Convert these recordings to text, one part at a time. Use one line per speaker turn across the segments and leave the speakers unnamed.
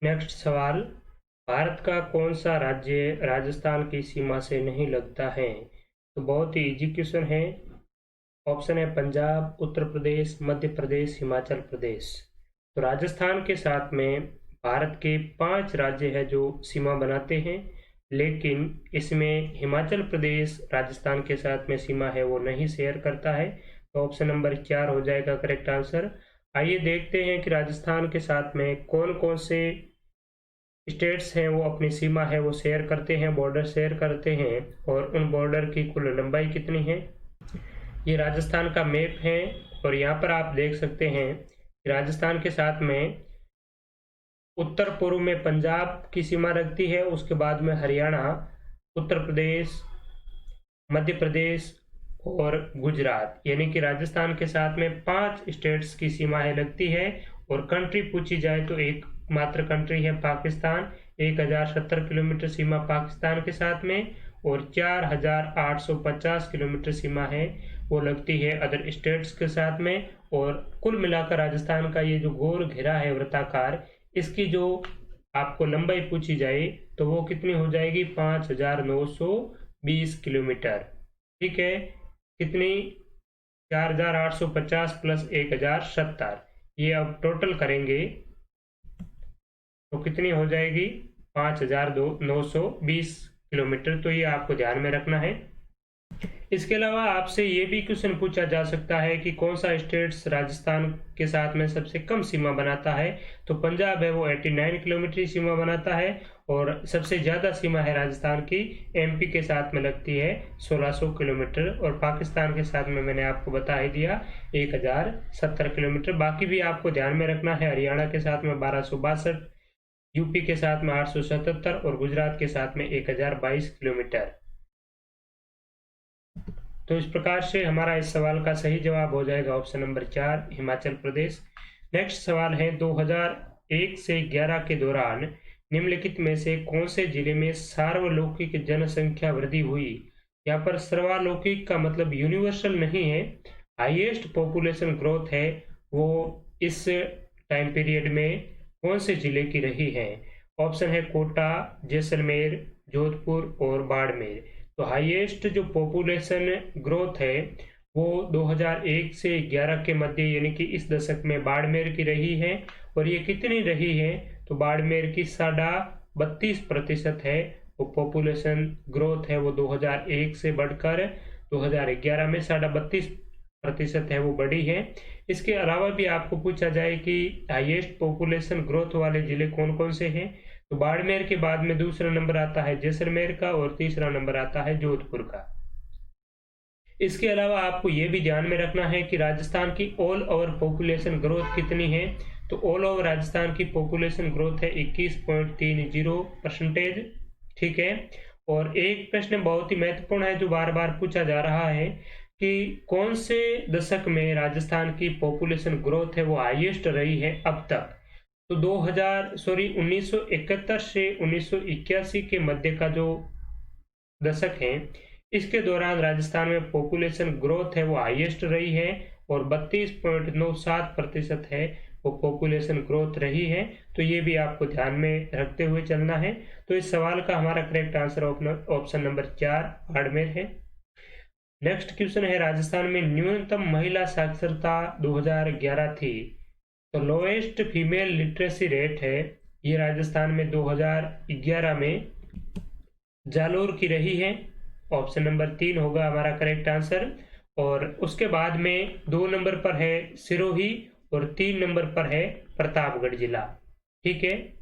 Next सवाल, भारत का कौन सा राज्य राजस्थान की सीमा से नहीं लगता है? तो बहुत ही इजी क्वेश्चन है। ऑप्शन है पंजाब, उत्तर प्रदेश, मध्य प्रदेश, हिमाचल प्रदेश। तो राजस्थान के साथ में भारत के 5 राज्य है जो सीमा बनाते हैं, लेकिन इसमें हिमाचल प्रदेश राजस्थान के साथ में सीमा है वो नहीं शेयर करता है। तो ऑप्शन नंबर 4 हो जाएगा करेक्ट आंसर। आइए देखते हैं कि राजस्थान के साथ में कौन कौन से स्टेट्स हैं वो अपनी सीमा है वो शेयर करते हैं, बॉर्डर शेयर करते हैं, और उन बॉर्डर की कुल लंबाई कितनी है। ये राजस्थान का मैप है और यहाँ पर आप देख सकते हैं कि राजस्थान के साथ में उत्तर पूर्व में पंजाब की सीमा लगती है, उसके बाद में हरियाणा, उत्तर प्रदेश, मध्य प्रदेश और गुजरात, यानी कि राजस्थान के साथ में 5 स्टेट्स की सीमाएं लगती है। और कंट्री पूछी जाए तो एक मात्र कंट्री है पाकिस्तान, 1070 किलोमीटर सीमा पाकिस्तान के साथ में, और 4850 किलोमीटर सीमा है वो लगती है अदर स्टेट्स के साथ में। और कुल मिलाकर राजस्थान का ये जो गोल घेरा है वृत्ताकार, इसकी जो आपको लंबाई पूछी जाए तो वो कितनी हो जाएगी, 5920 किलोमीटर। ठीक है, कितनी, 4850 प्लस 1070, ये अब टोटल करेंगे तो कितनी हो जाएगी, 5920 किलोमीटर। तो ये आपको ध्यान में रखना है। इसके अलावा आपसे ये भी क्वेश्चन पूछा जा सकता है कि कौन सा स्टेट्स राजस्थान के साथ में सबसे कम सीमा बनाता है। तो पंजाब है वो 89 किलोमीटर सीमा बनाता है, और सबसे ज़्यादा सीमा है राजस्थान की एमपी के साथ में लगती है 1600 किलोमीटर, और पाकिस्तान के साथ में मैंने आपको बता ही दिया 1070 किलोमीटर। बाकी भी आपको ध्यान में रखना है, हरियाणा के साथ में 1262, यूपी के साथ में 877 और गुजरात के साथ में 1022 किलोमीटर। तो इस प्रकार से हमारा इस सवाल का सही जवाब हो जाएगा option number 4, Himachal Pradesh. Next सवाल है, 2001 से 11 के दौरान निम्नलिखित में से कौन से जिले में सार्वलौकिक जनसंख्या वृद्धि हुई। यहाँ पर सार्वलौकिक का मतलब यूनिवर्सल नहीं है, हाईएस्ट पॉपुलेशन ग्रोथ है वो इस टाइम पीरियड में कौन से जिले की रही है। ऑप्शन है कोटा, जैसलमेर, जोधपुर और बाड़मेर। तो हाईएस्ट जो पॉपुलेशन ग्रोथ है वो 2001 से 11 के मध्य यानी कि इस दशक में बाड़मेर की रही है। और ये कितनी रही है, तो बाड़मेर की 32.5% है वो पॉपुलेशन ग्रोथ है वो 2001 से बढ़कर 2011 में 32.5% है वो बढ़ी है। इसके अलावा भी आपको पूछा जाए कि हाईएस्ट पॉपुलेशन ग्रोथ वाले जिले कौन कौन से हैं, तो बाड़मेर के बाद में दूसरा नंबर आता है जैसलमेर का और तीसरा नंबर आता है जोधपुर का। इसके अलावा आपको ये भी ध्यान में रखना है कि राजस्थान की ऑल ओवर पॉपुलेशन ग्रोथ कितनी है। तो ऑल ओवर राजस्थान की पॉपुलेशन ग्रोथ है 21.30%। ठीक है, और एक प्रश्न बहुत ही महत्वपूर्ण है जो बार बार पूछा जा रहा है कि कौन से दशक में राजस्थान की पॉपुलेशन ग्रोथ है वो हाईएस्ट रही है अब तक। तो 1971 से 1981 के मध्य का जो दशक है, इसके दौरान राजस्थान में पॉपुलेशन ग्रोथ है वो हाईएस्ट रही है, और 32.97% है वो पॉपुलेशन ग्रोथ रही है। तो ये भी आपको ध्यान में रखते हुए चलना है। तो इस सवाल का हमारा correct answer option number 4 Barmer है। नेक्स्ट क्वेश्चन है, राजस्थान में न्यूनतम महिला साक्षरता 2011 थी, तो लोएस्ट फीमेल लिटरेसी रेट है ये राजस्थान में 2011 में जालोर की रही है। ऑप्शन नंबर 3 होगा हमारा करेक्ट आंसर। और उसके बाद में 2 नंबर पर है सिरोही और 3 नंबर पर है प्रतापगढ़ जिला। ठीक है,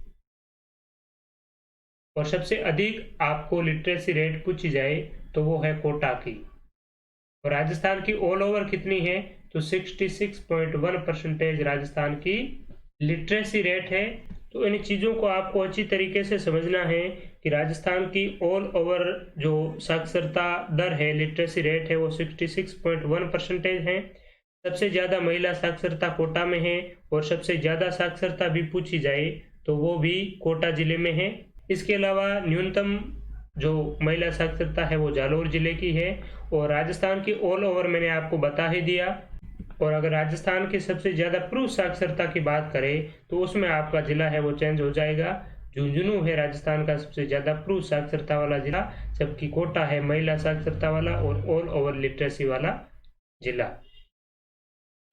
और सबसे अधिक आपको लिटरेसी रेट पूछी जाए तो वो है कोटा की। और राजस्थान की ऑल ओवर कितनी है, तो 66.1% राजस्थान की लिटरेसी रेट है। तो इन चीज़ों को आपको अच्छी तरीके से समझना है कि राजस्थान की ऑल ओवर जो साक्षरता दर है, लिटरेसी रेट है वो 66.1% है। सबसे ज़्यादा महिला साक्षरता कोटा में है, और सबसे ज़्यादा साक्षरता भी पूछी जाए तो वो भी कोटा जिले में है। इसके अलावा न्यूनतम जो महिला साक्षरता है वो जालोर जिले की है। और राजस्थान की ऑल ओवर मैंने आपको बता ही दिया और अगर राजस्थान की सबसे ज्यादा पुरुष साक्षरता की बात करें तो उसमें आपका जिला है वो चेंज हो जाएगा। झुंझुनू है राजस्थान का सबसे ज्यादा पुरुष साक्षरता वाला जिला, जबकि कोटा है महिला साक्षरता वाला और ऑल ओवर लिटरेसी वाला जिला।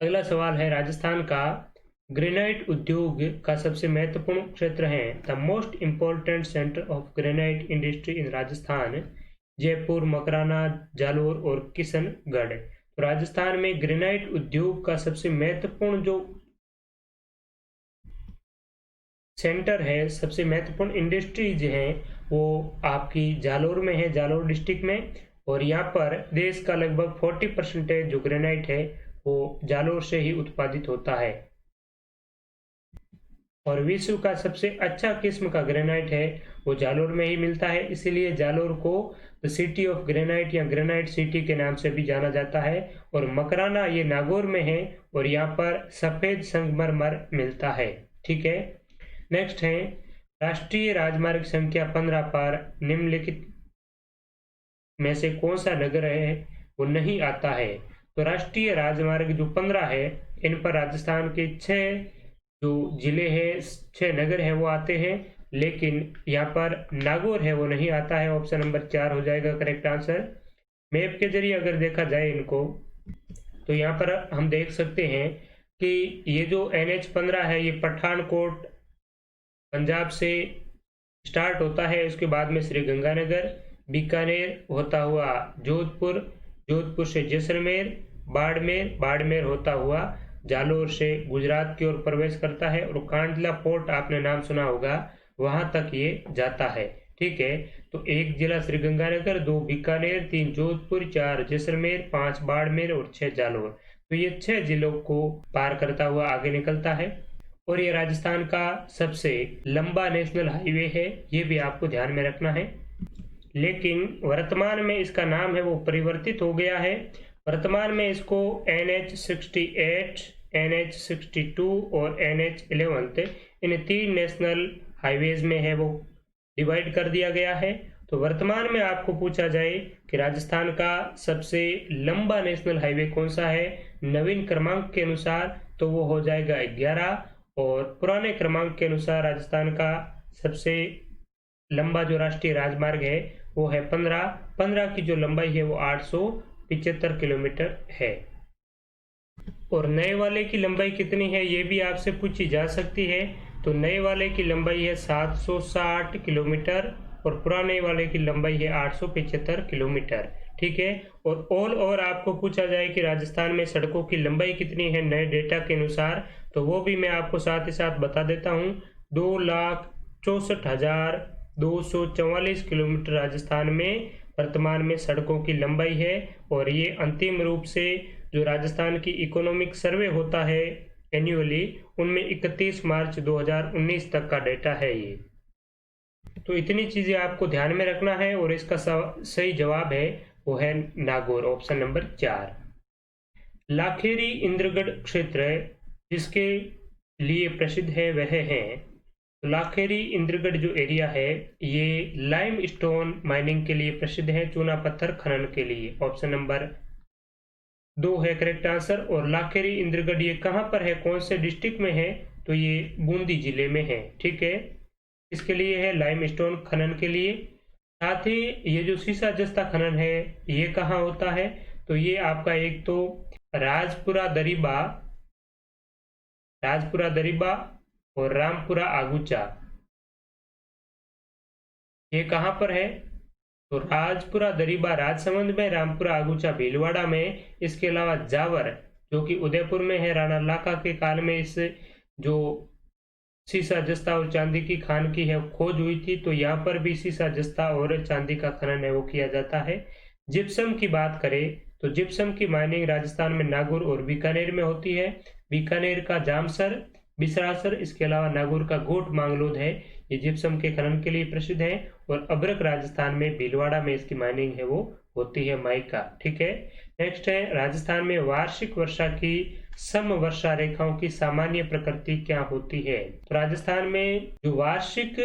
अगला सवाल है, राजस्थान का ग्रेनाइट उद्योग का सबसे महत्वपूर्ण क्षेत्र है। The most important centre of granite industry in Rajasthan, Jaipur, Makrana, Jalore और किशनगढ़। तो राजस्थान में ग्रेनाइट उद्योग का सबसे महत्वपूर्ण जो सेंटर है, सबसे महत्वपूर्ण इंडस्ट्रीज है, वो आपकी जालोर में है, जालोर डिस्ट्रिक्ट में। और यहाँ पर देश का लगभग 40% जो ग्रेनाइट है वो जालोर से ही उत्पादित होता है। और विश्व का सबसे अच्छा किस्म का ग्रेनाइट है वो जालोर में ही मिलता है, इसीलिए जालोर को द सिटी ऑफ ग्रेनाइट या ग्रेनाइट सिटी के नाम से भी जाना जाता है। और मकराना ये नागौर में है और यहाँ पर सफेद संगमरमर मिलता है। ठीक है, नेक्स्ट है, राष्ट्रीय राजमार्ग संख्या 15 पर निम्नलिखित में से कौन सा नगर है वो नहीं आता है। तो राष्ट्रीय राजमार्ग जो 15 है, इन पर राजस्थान के 6 जो जिले हैं, 6 नगर है वो आते हैं, लेकिन यहाँ पर नागौर है वो नहीं आता है। ऑप्शन नंबर 4 हो जाएगा करेक्ट आंसर। मैप के जरिए अगर देखा जाए इनको, तो यहाँ पर हम देख सकते हैं कि ये जो NH15 है ये पठानकोट पंजाब से स्टार्ट होता है, उसके बाद में श्री गंगानगर, बीकानेर होता हुआ जोधपुर, जोधपुर से जैसलमेर, बाड़मेर, बाड़मेर होता हुआ जालोर से गुजरात की ओर प्रवेश करता है और कांडला पोर्ट आपने नाम सुना होगा, वहां तक ये जाता है। ठीक है, तो 1 जिला श्री गंगानगर, 2 बीकानेर, 3 जोधपुर, 4 जैसलमेर, 5 बाड़मेर और 6 जालोर। तो ये 6 जिलों को पार करता हुआ आगे निकलता है और ये राजस्थान का सबसे लंबा नेशनल हाईवे है, ये भी आपको ध्यान में रखना है। लेकिन वर्तमान में इसका नाम है वो परिवर्तित हो गया है। वर्तमान में इसको NH68, NH62 और NH11 इन 3 नेशनल हाईवेज में है वो डिवाइड कर दिया गया है। तो वर्तमान में आपको पूछा जाए कि राजस्थान का सबसे लंबा नेशनल हाईवे कौन सा है नवीन क्रमांक के अनुसार, तो वो हो जाएगा 11। और पुराने क्रमांक के अनुसार राजस्थान का सबसे लंबा जो राष्ट्रीय राजमार्ग है वो है 15 की जो लंबाई है वो 875 किलोमीटर है। और नए वाले की लंबाई कितनी है ये भी आपसे पूछी जा सकती है। तो नए वाले की लंबाई है 760 किलोमीटर और पुराने वाले की लंबाई है 875 किलोमीटर। ठीक है, और ऑल ओवर आपको पूछा जाए कि राजस्थान में सड़कों की लंबाई कितनी है नए डेटा के अनुसार, तो वो भी मैं आपको साथ ही साथ बता देता हूँ। 2,64,244 किलोमीटर राजस्थान में वर्तमान में सड़कों की लंबाई है। और ये अंतिम रूप से जो राजस्थान की इकोनॉमिक सर्वे होता है एनुअली, उनमें 31 मार्च 2019 तक का डेटा है ये। तो इतनी चीजें आपको ध्यान में रखना है और इसका सही जवाब है वो है नागौर, ऑप्शन नंबर 4। लाखेरी इंद्रगढ़ क्षेत्र जिसके लिए प्रसिद्ध है वह है, तो लाखेरी इंद्रगढ़ जो एरिया है ये लाइम स्टोन माइनिंग के लिए प्रसिद्ध है, चूना पत्थर खनन के लिए। ऑप्शन नंबर 2 है करेक्ट आंसर। और लाखेरी इंद्रगढ़ ये कहाँ पर है, कौन से डिस्ट्रिक्ट में है, तो ये बूंदी जिले में है। ठीक है, इसके लिए है लाइमस्टोन खनन के लिए। साथ ही ये जो सीसा जस्ता खनन है ये कहाँ होता है, तो ये आपका एक तो राजपुरा दरीबा और रामपुरा आगुचा, ये कहाँ पर है, तो राजपुरा दरीबा राजसमंद में, रामपुरा आगुचा भीलवाड़ा में। इसके अलावा जावर जो कि उदयपुर में है, राणा लाखा के काल में इस जो सीसा जस्ता और चांदी की खान की है खोज हुई थी, तो यहाँ पर भी सीसा जस्ता और चांदी का खनन है वो किया जाता है। जिप्सम की बात करें तो जिप्सम की माइनिंग राजस्थान में नागौर और बीकानेर में होती है। बीकानेर का जामसर, बिसरासर, इसके अलावा नागौर का गोट मांगलोद है, ये जिप्सम के खनन के लिए प्रसिद्ध है। और अब्रक राजस्थान में भीलवाड़ा में इसकी माइनिंग है वो होती है माइका। ठीक है, नेक्स्ट है राजस्थान में वार्षिक वर्षा की सम वर्षा रेखाओं की सामान्य प्रकृति क्या होती है। तो राजस्थान में जो वार्षिक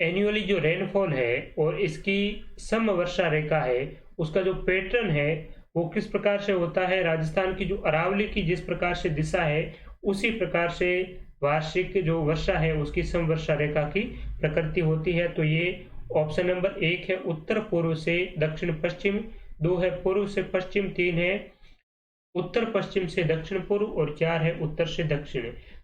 एनुअली जो रेनफॉल है और इसकी सम वर्षा रेखा है उसका जो पैटर्न है वो किस प्रकार से होता है, राजस्थान की जो अरावली की जिस प्रकार से दिशा है उसी प्रकार से वार्षिक जो वर्षा है उसकी समवर्षा रेखा की प्रकृति होती है। तो ये ऑप्शन नंबर 1 है उत्तर पूर्व से दक्षिण पश्चिम, 2 है पूर्व से पश्चिम, 3 है उत्तर पश्चिम से दक्षिण पूर्व और 4 है उत्तर से दक्षिण।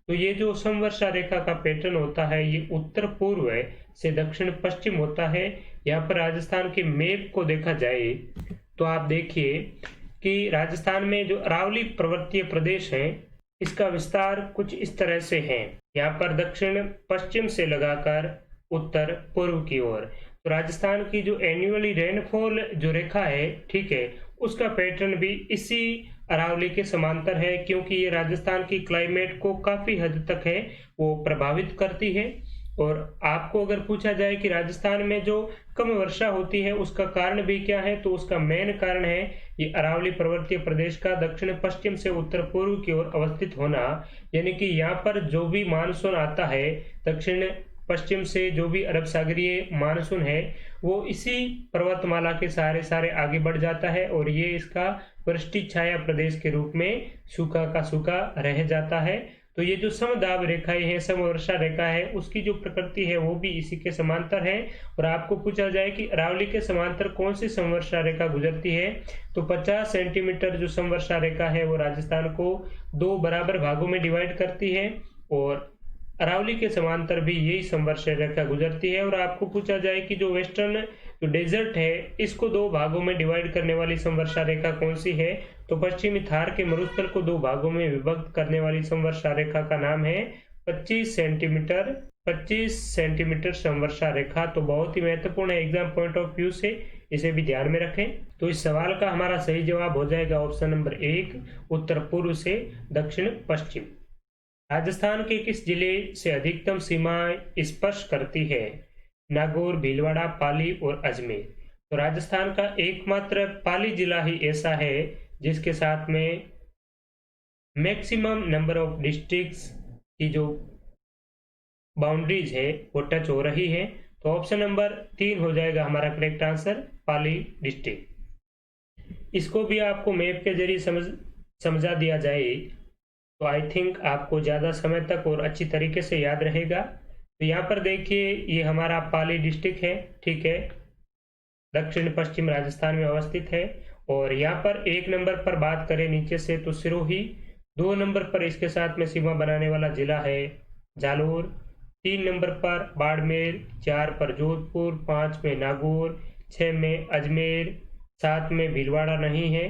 तो ये जो समवर्षा रेखा का पैटर्न होता है ये उत्तर पूर्व से दक्षिण पश्चिम होता है। यहाँ पर राजस्थान के मैप को देखा जाए तो आप देखिए कि राजस्थान में जो अरावली पर्वतीय प्रदेश है इसका विस्तार कुछ इस तरह से है। यहाँ पर दक्षिण पश्चिम से लगाकर उत्तर पूर्व की ओर। तो राजस्थान की जो एनुअली रेनफॉल जो रेखा है, ठीक है, उसका पैटर्न भी इसी अरावली के समांतर है, क्योंकि ये राजस्थान की क्लाइमेट को काफी हद तक है वो प्रभावित करती है। और आपको अगर पूछा जाए कि राजस्थान में जो कम वर्षा होती है उसका कारण भी क्या है, तो उसका मेन कारण है ये अरावली पर्वतीय प्रदेश का दक्षिण पश्चिम से उत्तर पूर्व की ओर अवस्थित होना। यानी कि यहाँ पर जो भी मानसून आता है दक्षिण पश्चिम से, जो भी अरब सागरीय मानसून है वो इसी पर्वतमाला के सारे आगे बढ़ जाता है और ये इसका वृष्टि छाया प्रदेश के रूप में सूखा का सूखा रह जाता है। तो ये जो समदाब रेखाएं हैं, समवर्षा रेखा है, उसकी जो प्रकृति है वो भी इसी के समांतर है। और आपको पूछा जाए कि अरावली के समांतर कौन सी समवर्षा रेखा गुजरती है, तो 50 सेंटीमीटर जो समवर्षा रेखा है वो राजस्थान को 2 बराबर भागों में डिवाइड करती है और अरावली के समांतर भी यही समवर्षा रेखा गुजरती है। और आपको पूछा जाए कि जो वेस्टर्न जो डेजर्ट है इसको 2 भागों में डिवाइड करने वाली समवर्षा रेखा कौन सी है, तो पश्चिमी थार के मरुस्थल को 2 भागों में विभक्त करने वाली समवर्षा रेखा का नाम है 25 सेंटीमीटर समवर्षा रेखा। तो बहुत ही महत्वपूर्ण है एग्जाम पॉइंट ऑफ व्यू से, इसे भी ध्यान में रखें। तो इस सवाल का हमारा सही जवाब हो जाएगा ऑप्शन नंबर 1 उत्तर पूर्व से दक्षिण पश्चिम। राजस्थान के किस जिले से अधिकतम सीमाएं स्पर्श करती है, नागौर, भीलवाड़ा, पाली और अजमेर। तो राजस्थान का एकमात्र पाली जिला ही ऐसा है जिसके साथ में मैक्सिमम नंबर ऑफ डिस्ट्रिक्ट्स की जो बाउंड्रीज है वो टच हो रही है। तो ऑप्शन नंबर 3 हो जाएगा हमारा करेक्ट आंसर, पाली डिस्ट्रिक्ट। इसको भी आपको मैप के जरिए समझा दिया जाए तो आई थिंक आपको ज़्यादा समय तक और अच्छी तरीके से याद रहेगा। तो यहाँ पर देखिए ये हमारा पाली डिस्ट्रिक्ट है, ठीक है, दक्षिण पश्चिम राजस्थान में अवस्थित है। और यहाँ पर 1 नंबर पर बात करें नीचे से तो सिरोही, 2 नंबर पर इसके साथ में सीमा बनाने वाला जिला है जालोर, 3 नंबर पर बाड़मेर, 4 पर जोधपुर, 5 में नागौर, 6 में अजमेर, 7 में भीलवाड़ा नहीं है,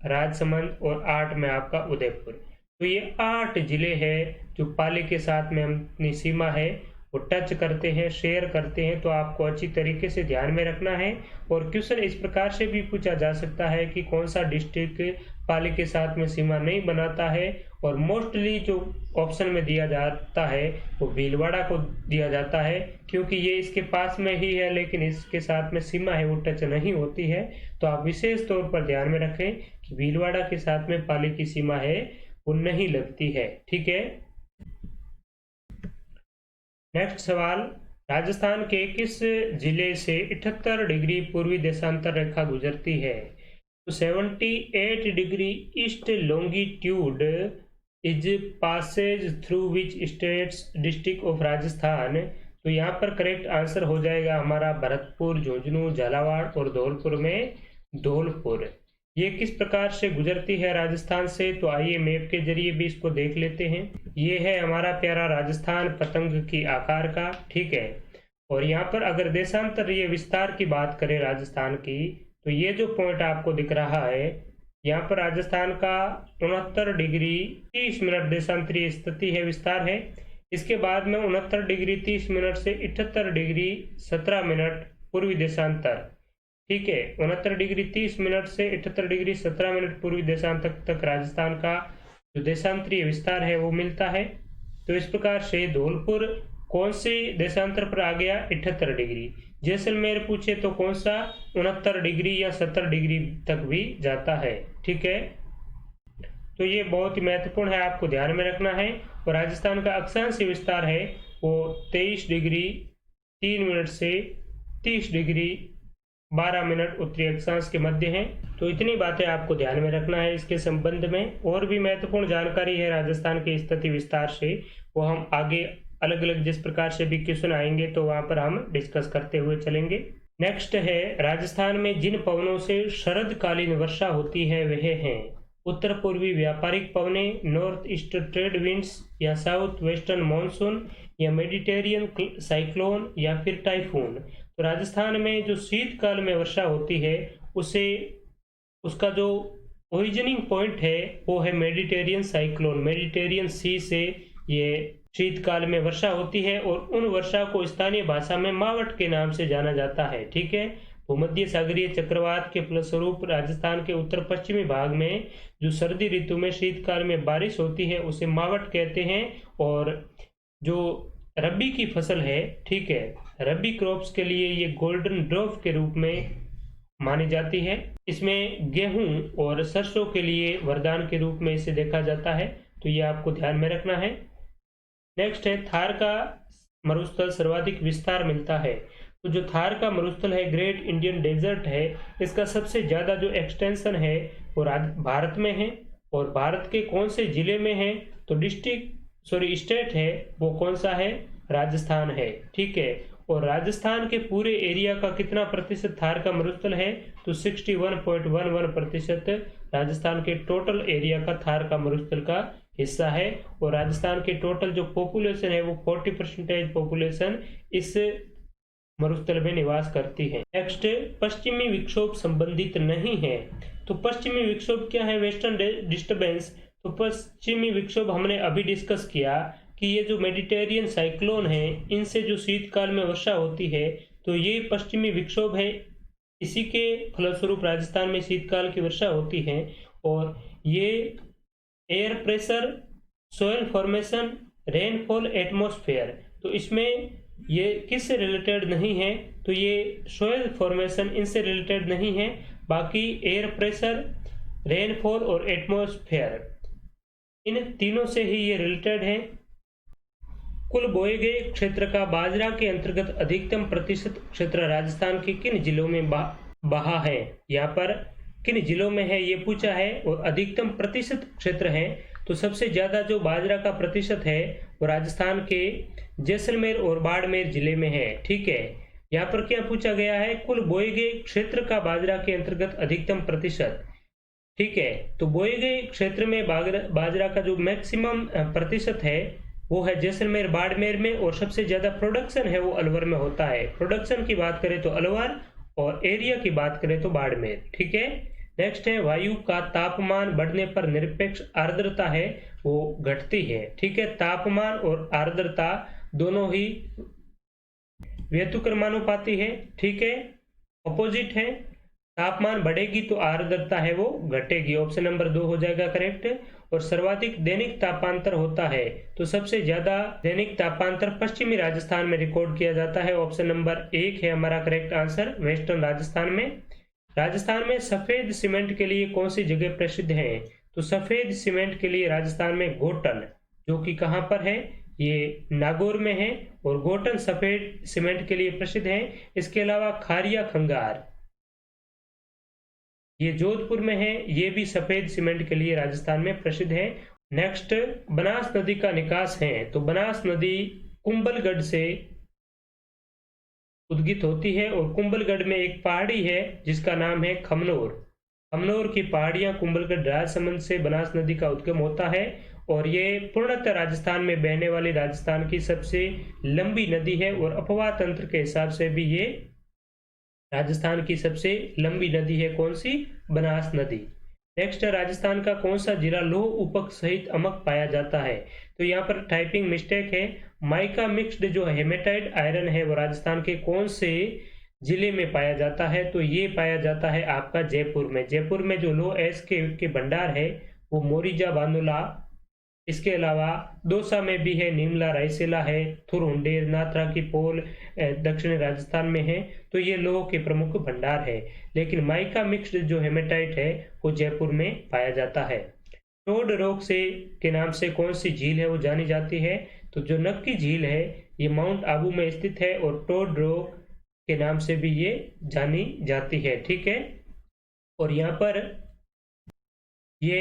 राजसमंद और 8 में आपका उदयपुर। तो ये 8 जिले हैं जो पाली के साथ में अपनी सीमा है वो टच करते हैं, शेयर करते हैं। तो आपको अच्छी तरीके से ध्यान में रखना है। और क्वेश्चन इस प्रकार से भी पूछा जा सकता है कि कौन सा डिस्ट्रिक्ट पाली के साथ में सीमा नहीं बनाता है, और मोस्टली जो ऑप्शन में दिया जाता है वो भीलवाड़ा को दिया जाता है, क्योंकि ये इसके पास में ही है लेकिन इसके साथ में सीमा है वो टच नहीं होती है। तो आप विशेष तौर पर ध्यान में रखें कि भीलवाड़ा के साथ में पाली की सीमा है वो नहीं लगती है, ठीक है। नेक्स्ट सवाल, राजस्थान के किस जिले से 78 डिग्री पूर्वी देशांतर रेखा गुजरती है। तो 78 degree east longitude is Passage through which states district of Rajasthan. तो यहाँ पर करेक्ट आंसर हो जाएगा हमारा भरतपुर, झुंझुनू, झालावाड़ और धौलपुर में धौलपुर। ये किस प्रकार से गुजरती है राजस्थान से, तो आइए मैप के जरिए भी इसको देख लेते हैं। ये है हमारा प्यारा राजस्थान पतंग की आकार का, ठीक है। और यहाँ पर अगर देशांतरीय विस्तार की बात करें राजस्थान की, तो ये जो पॉइंट आपको दिख रहा है यहाँ पर राजस्थान का 69 डिग्री 30 मिनट देशांतरीय स्थिति है, विस्तार है। इसके बाद में 69 डिग्री 30 मिनट से 78 डिग्री 17 मिनट पूर्वी देशांतर, ठीक है। 69 डिग्री 30 मिनट से 78 डिग्री 17 मिनट पूर्वी देशांतर तक राजस्थान का जो देशांतरीय विस्तार है वो मिलता है। तो इस प्रकार से धौलपुर कौन से देशांतर पर आ गया, 78 डिग्री। जैसलमेर पूछे तो कौन सा 69 डिग्री या 70 डिग्री तक भी जाता है, ठीक है। तो ये बहुत ही महत्वपूर्ण है, आपको ध्यान में रखना है। और राजस्थान का अक्षांशीय विस्तार है वो 23 डिग्री 3 मिनट से 30 डिग्री 12 मिनट उत्तरी अक्षांश के मध्य है। तो इतनी बातें आपको ध्यान में रखना है इसके संबंध में। और भी महत्वपूर्ण जानकारी है राजस्थान के स्थिति विस्तार से, वो हम आगे अलग अलग जिस प्रकार से भी क्वेश्चन आएंगे तो वहां पर हम डिस्कस करते हुए चलेंगे। नेक्स्ट है, राजस्थान में जिन पवनों से शरदकालीन वर्षा होती है वह हैं उत्तर पूर्वी व्यापारिक पवनें, नॉर्थ ईस्ट ट्रेड विंड्स, या साउथ वेस्टर्न मानसून, या मेडिटेरियन साइक्लोन, या फिर टाइफून। तो राजस्थान में जो शीतकाल में वर्षा होती है उसे उसका जो ओरिजिनिंग पॉइंट है वो है मेडिटेरियन साइक्लोन। मेडिटेरियन सी से ये शीतकाल में वर्षा होती है और उन वर्षा को स्थानीय भाषा में मावट के नाम से जाना जाता है। ठीक है, भूमध्य सागरीय चक्रवात के फलस्वरूप राजस्थान के उत्तर पश्चिमी भाग में जो सर्दी ऋतु में शीतकाल में बारिश होती है उसे मावट कहते हैं। और जो रबी की फसल है, ठीक है, रबी क्रॉप्स के लिए ये गोल्डन ड्रॉप के रूप में मानी जाती है। इसमें गेहूं और सरसों के लिए वरदान के रूप में इसे देखा जाता है, तो ये आपको ध्यान में रखना है। नेक्स्ट है, थार का मरुस्थल सर्वाधिक विस्तार मिलता है। तो जो थार का मरुस्थल है, ग्रेट इंडियन डेजर्ट है, इसका सबसे ज्यादा जो एक्सटेंशन है वो भारत में है। और भारत के कौन से जिले में है, तो स्टेट है वो कौन सा है, राजस्थान है। ठीक है, और राजस्थान के पूरे एरिया का कितना प्रतिशत थार का मरुस्थल है, तो 61.11% राजस्थान के टोटल एरिया का थार का मरुस्थल का हिस्सा है। और राजस्थान के टोटल जो पॉपुलेशन है वो 40% पॉपुलेशन इस मरुस्थल में निवास करती है। नेक्स्ट, पश्चिमी विक्षोभ संबंधित नहीं है। तो पश्चिमी विक्षोभ क्या है, वेस्टर्न डिस्टर्बेंस। तो पश्चिमी विक्षोभ हमने अभी डिस्कस किया कि ये जो मेडिटेरियन साइक्लोन है इनसे जो शीतकाल में वर्षा होती है तो ये पश्चिमी विक्षोभ है, इसी के फलस्वरूप राजस्थान में शीतकाल की वर्षा होती है। और ये air pressure, soil formation, rainfall, atmosphere, तो इसमें ये किससे रिलेटेड नहीं है, तो ये सोयल फॉर्मेशन इनसे रिलेटेड नहीं है। बाकी एयर प्रेशर, रेनफॉल और एटमॉस्फेयर इन तीनों से ही ये रिलेटेड है। कुल बोए गए क्षेत्र का बाजरा के अंतर्गत अधिकतम प्रतिशत क्षेत्र राजस्थान के किन जिलों में बहा है, यहाँ पर किन जिलों में है ये पूछा है। और अधिकतम प्रतिशत क्षेत्र है तो सबसे ज्यादा जो बाजरा का प्रतिशत है वो राजस्थान के जैसलमेर और बाड़मेर जिले में है। ठीक है, यहाँ पर क्या पूछा गया है, कुल बोए गए क्षेत्र का बाजरा के अंतर्गत अधिकतम प्रतिशत। ठीक है, तो बोए गए क्षेत्र में बाजरा का जो मैक्सिमम प्रतिशत है वो है जैसलमेर बाड़मेर में, और सबसे ज्यादा प्रोडक्शन है वो अलवर में होता है। प्रोडक्शन की बात करें तो अलवर, और एरिया की बात करें तो बाड़मेर। ठीक है, नेक्स्ट है, वायु का तापमान बढ़ने पर निरपेक्ष आर्द्रता है वो घटती है। ठीक है, तापमान और आर्द्रता दोनों ही व्युत्क्रमानुपाती है। ठीक है, अपोजिट है, तापमान बढ़ेगी तो आर्द्रता है वो घटेगी। ऑप्शन नंबर 2 हो जाएगा करेक्ट। और सर्वाधिक दैनिक तापांतर होता है तो सबसे ज्यादा दैनिक तापांतर पश्चिमी राजस्थान में रिकॉर्ड किया जाता है। ऑप्शन नंबर 1 है हमारा करेक्ट आंसर, वेस्टर्न राजस्थान में। राजस्थान में सफेद सीमेंट के लिए कौन सी जगह प्रसिद्ध है, तो सफेद सीमेंट के लिए राजस्थान में गोटन, जो कि कहां पर है, ये नागौर में है, और गोटन सफेद सीमेंट के लिए प्रसिद्ध है। इसके अलावा खारिया खंगार ये जोधपुर में है, ये भी सफेद सीमेंट के लिए राजस्थान में प्रसिद्ध है। नेक्स्ट, बनास नदी का निकास है, तो बनास नदी कुंभलगढ़ से उद्गीत होती है, और कुंभलगढ़ में एक पहाड़ी है जिसका नाम है खमनोर। खमनोर की पहाड़ियां कुंभलगढ़ राजसमंद से बनास नदी का उद्गम होता है, और ये पूर्णतः राजस्थान में बहने वाली राजस्थान की सबसे लंबी नदी है। और अपवाह तंत्र के हिसाब से भी ये राजस्थान की सबसे लंबी नदी है, कौन सी, बनास नदी। नेक्स्ट, राजस्थान का कौन सा जिला लोह उपक सहित अमक पाया जाता है, तो यहाँ पर टाइपिंग मिस्टेक है। माइका मिक्स्ड जो हेमेटाइट आयरन है वो राजस्थान के कौन से जिले में पाया जाता है, तो ये पाया जाता है आपका जयपुर में। जयपुर में जो लो एस के भंडार है वो मोरिजा बानुला, इसके अलावा दौसा में भी है, नीमला रायसेला है, थुरहुंडेर, नाथरा की पोल दक्षिणी राजस्थान में है। तो ये लोह के प्रमुख भंडार है। लेकिन माइका मिक्स्ड जो हेमेटाइट है वो जयपुर में पाया जाता है। टोड रॉक से के नाम से कौन सी झील है वो जानी जाती है, तो जो नक्की झील है ये माउंट आबू में स्थित है, और टोड रॉक के नाम से भी ये जानी जाती है। ठीक है, और यहाँ पर ये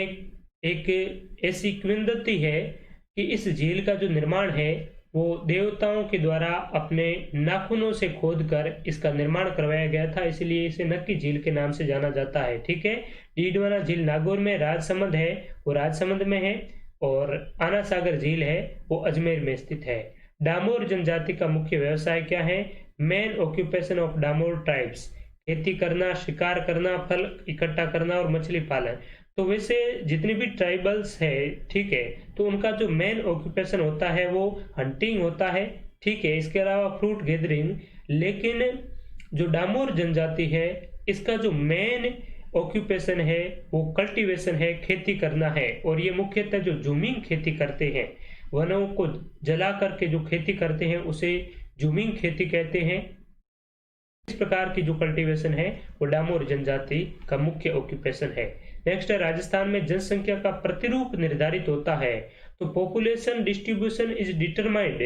एक ऐसी किंवदंती है कि इस झील का जो निर्माण है वो देवताओं के द्वारा अपने नाखूनों से खोदकर इसका निर्माण करवाया गया था, इसलिए इसे नक्की झील के नाम से जाना जाता है। ठीक है, डीडवाना झील नागौर में, राजसमंद है वो राजसमंद में है, और आना सागर झील है वो अजमेर में स्थित है। डामोर जनजाति का मुख्य व्यवसाय क्या है? Main occupation of Damor tribes, खेती करना, शिकार करना, फल इकट्ठा करना और मछली पालन। तो वैसे जितनी भी ट्राइबल्स है, ठीक है, तो उनका जो मेन ऑक्यूपेशन होता है वो हंटिंग होता है। ठीक है, इसके अलावा फ्रूट गैदरिंग। लेकिन जो डामोर जनजाति है इसका जो मेन ऑक्यूपेशन है वो कल्टीवेशन है, खेती करना है, और ये मुख्यतः जो जूमिंग खेती करते हैं, वनों को जला करके जो खेती करते हैं उसे जूमिंग खेती कहते हैं। इस प्रकार की जो कल्टीवेशन है वो डामोर जनजाति का मुख्य ऑक्यूपेशन है। नेक्स्ट है, राजस्थान में जनसंख्या का प्रतिरूप निर्धारित होता है। तो पॉपुलेशन डिस्ट्रीब्यूशन इज डिटरमाइंड,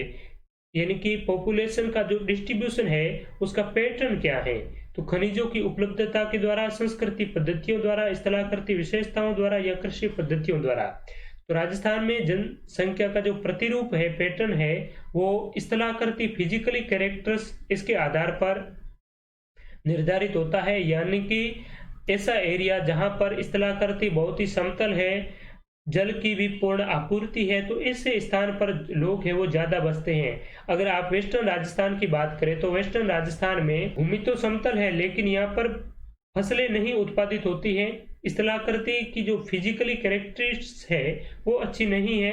यानी कि पॉपुलेशन का जो डिस्ट्रीब्यूशन है उसका पैटर्न क्या है? तो खनिजों की उपलब्धता के द्वारा, संस्कृति पद्धतियों द्वारा, स्थलाकृति विशेषताओं द्वारा या कृषि पद्धतियों द्वारा। तो राजस्थान में जनसंख्या का जो प्रतिरूप है, पैटर्न है, वो स्थलाकृति फिजिकली कैरेक्टर्स इसके आधार पर निर्धारित होता है, यानी कि ऐसा एरिया जहां पर स्थलाकृति बहुत ही समतल है, जल की भी पूर्ण आपूर्ति है, तो ऐसे स्थान पर लोग हैं वो ज्यादा बसते हैं। अगर आप वेस्टर्न राजस्थान की बात करें तो वेस्टर्न राजस्थान में भूमि तो समतल है लेकिन यहाँ पर फसलें नहीं उत्पादित होती हैं। स्थलाकृति की जो फिजिकली कैरेक्टरिस्टिक्स है वो अच्छी नहीं है,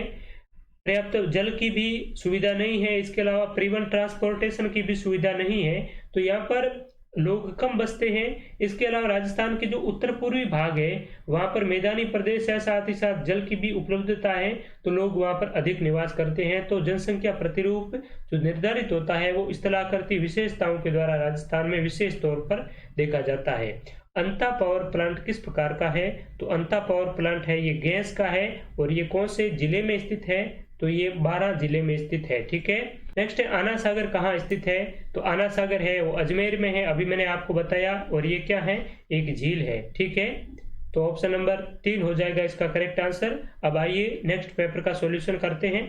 पर्याप्त जल की भी सुविधा नहीं है, इसके अलावा परिवहन ट्रांसपोर्टेशन की भी सुविधा नहीं है, तो यहाँ पर लोग कम बसते हैं। इसके अलावा राजस्थान के जो उत्तर पूर्वी भाग है वहां पर मैदानी प्रदेश है, साथ ही साथ जल की भी उपलब्धता है, तो लोग वहां पर अधिक निवास करते हैं। तो जनसंख्या प्रतिरूप जो निर्धारित होता है वो स्थलाकृति विशेषताओं के द्वारा राजस्थान में विशेष तौर पर देखा जाता है। अंता पावर प्लांट किस प्रकार का है? तो अंता पावर प्लांट है ये गैस का है, और ये कौन से जिले में स्थित है? तो ये 12 जिले में स्थित है। ठीक है, नेक्स्ट है, आना सागर कहाँ स्थित है? तो आना सागर है वो अजमेर में है, अभी मैंने आपको बताया, और ये क्या है? एक झील है। ठीक है, तो ऑप्शन नंबर 3 हो जाएगा इसका करेक्ट आंसर। अब आइए नेक्स्ट पेपर का सॉल्यूशन करते हैं।